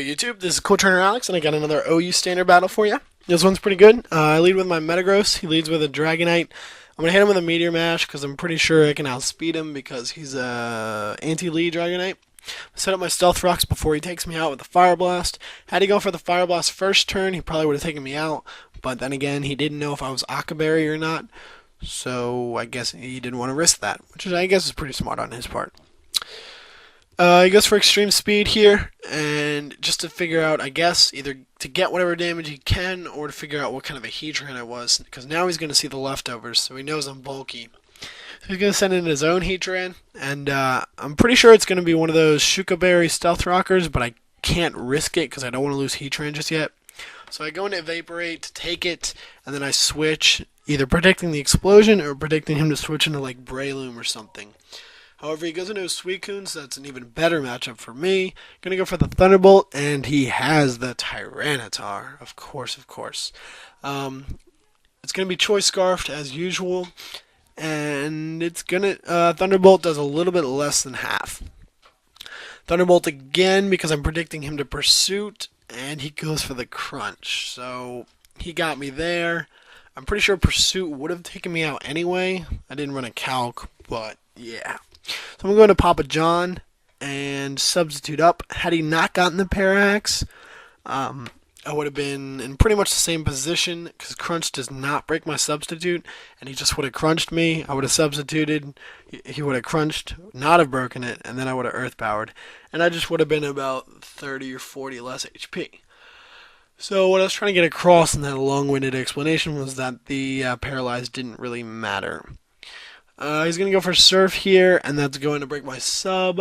YouTube, this is CoolTrainerAlex, and I got another OU standard battle for you. This one's pretty good. I lead with my Metagross. He leads with a Dragonite. I'm going to hit him with a Meteor Mash because I'm pretty sure I can outspeed him because he's a anti-lead Dragonite. Set up my Stealth Rocks before he takes me out with the Fire Blast. Had he go for the Fire Blast first turn, he probably would have taken me out, but then again, he didn't know if I was Akaberry or not, so I guess he didn't want to risk that, which I guess is pretty smart on his part. He goes for extreme speed here, and just to figure out, I guess, either to get whatever damage he can, or to figure out what kind of a Heatran I was, because now he's going to see the leftovers, so he knows I'm bulky. So he's going to send in his own Heatran, and I'm pretty sure it's going to be one of those Shuka-Berry Stealth Rockers, but I can't risk it because I don't want to lose Heatran just yet. So I go into Evaporate to take it, and then I switch, either predicting the explosion or predicting him to switch into like Breloom or something. However, he goes into his Suicune, so that's an even better matchup for me. Gonna go for the Thunderbolt, and he has the Tyranitar, of course, it's gonna be Choice Scarfed as usual, and it's gonna Thunderbolt does a little bit less than half. Thunderbolt again because I'm predicting him to Pursuit, and he goes for the Crunch, so he got me there. I'm pretty sure Pursuit would have taken me out anyway. I didn't run a calc, but yeah. So I'm going to Papa John and substitute up. Had he not gotten the Parax, I would have been in pretty much the same position because Crunch does not break my substitute, and he just would have crunched me. I would have substituted. He would have crunched, not have broken it, and then I would have Earth Powered, and I just would have been about 30 or 40 less HP. So what I was trying to get across in that long-winded explanation was that the Paralyzed didn't really matter. He's going to go for Surf here, and that's going to break my sub.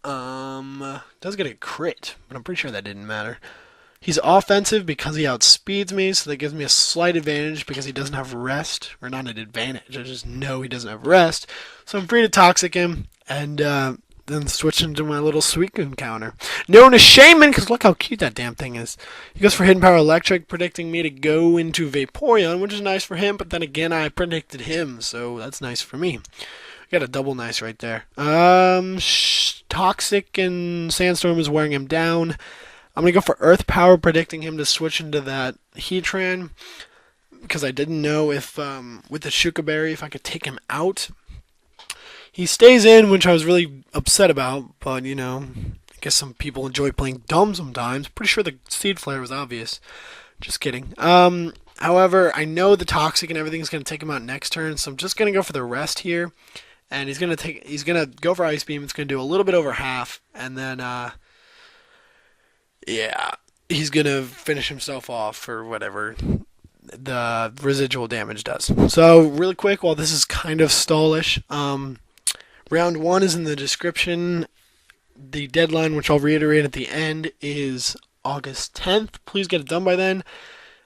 Does get a crit, but I'm pretty sure that didn't matter. He's offensive because he outspeeds me, so that gives me a slight advantage because he doesn't have rest. Or not an advantage, I just know he doesn't have rest. So I'm free to Toxic him, and then switch into my little Suicune counter. Known as Shaman, because look how cute that damn thing is. He goes for Hidden Power Electric, predicting me to go into Vaporeon, which is nice for him, but then again, I predicted him, so that's nice for me. Got a double nice right there. Toxic and Sandstorm is wearing him down. I'm going to go for Earth Power, predicting him to switch into that Heatran, because I didn't know if, with the Shuka-Berry, if I could take him out. He stays in, which I was really upset about, but, you know, I guess some people enjoy playing dumb sometimes. Pretty sure the Seed Flare was obvious. Just kidding. However, I know the Toxic and everything is going to take him out next turn, so I'm just going to go for the rest here. And he's going to go for Ice Beam. It's going to do a little bit over half, and then, yeah, he's going to finish himself off for whatever the residual damage does. So, really quick, while this is kind of stallish, Round 1 is in the description. The deadline, which I'll reiterate at the end, is August 10th. Please get it done by then.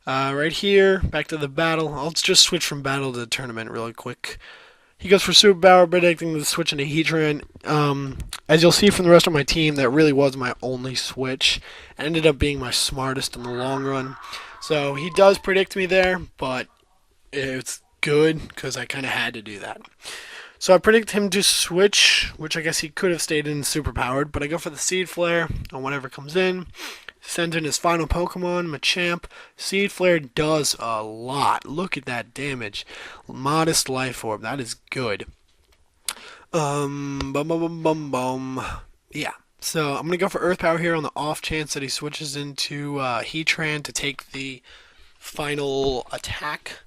Right here, back to the battle. I'll just switch from battle to the tournament really quick. He goes for Super Power, predicting the switch into Heatran. As you'll see from the rest of my team, that really was my only switch. It ended up being my smartest in the long run. So he does predict me there, but it's good because I kind of had to do that. So I predict him to switch, which I guess he could have stayed in super powered, but I go for the Seed Flare on whatever comes in. Sends in his final Pokemon, Machamp. Seed Flare does a lot. Look at that damage. Modest Life Orb, that is good. Yeah, so I'm going to go for Earth Power here on the off chance that he switches into Heatran to take the final attack.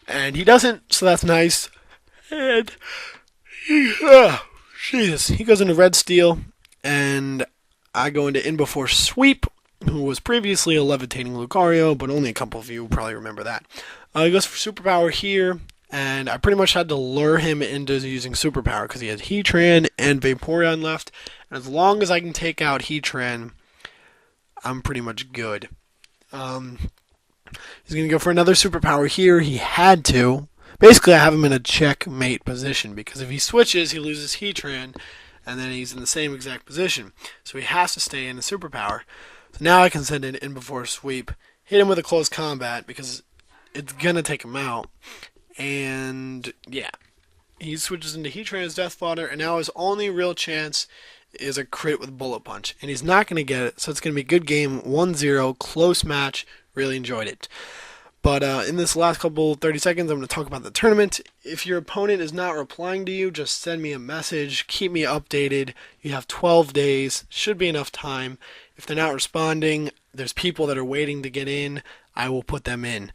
And he doesn't, so that's nice. And Jesus, he goes into Red Steel, and I go into In Before Sweep, who was previously a Levitating Lucario, but only a couple of you probably remember that. He goes for Superpower here, and I pretty much had to lure him into using Superpower because he has Heatran and Vaporeon left, and as long as I can take out Heatran, I'm pretty much good. He's going to go for another Superpower here. He had to. Basically, I have him in a checkmate position, because if he switches, he loses Heatran, and then he's in the same exact position. So he has to stay in the Superpower. So now I can send in Before Sweep, hit him with a close combat, because it's going to take him out. And, yeah. He switches into Heatran as Death Fodder, and now his only real chance is a crit with bullet punch, and he's not going to get it, so it's going to be a good game, 1-0, close match. Really enjoyed it. But in this last couple 30 seconds, I'm going to talk about the tournament. If your opponent is not replying to you, just send me a message. Keep me updated. You have 12 days. Should be enough time. If they're not responding, there's people that are waiting to get in. I will put them in.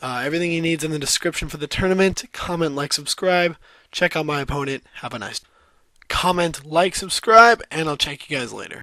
Everything you need is in the description for the tournament. Comment, like, subscribe. Check out my opponent. Have a nice day. Comment, like, subscribe, and I'll check you guys later.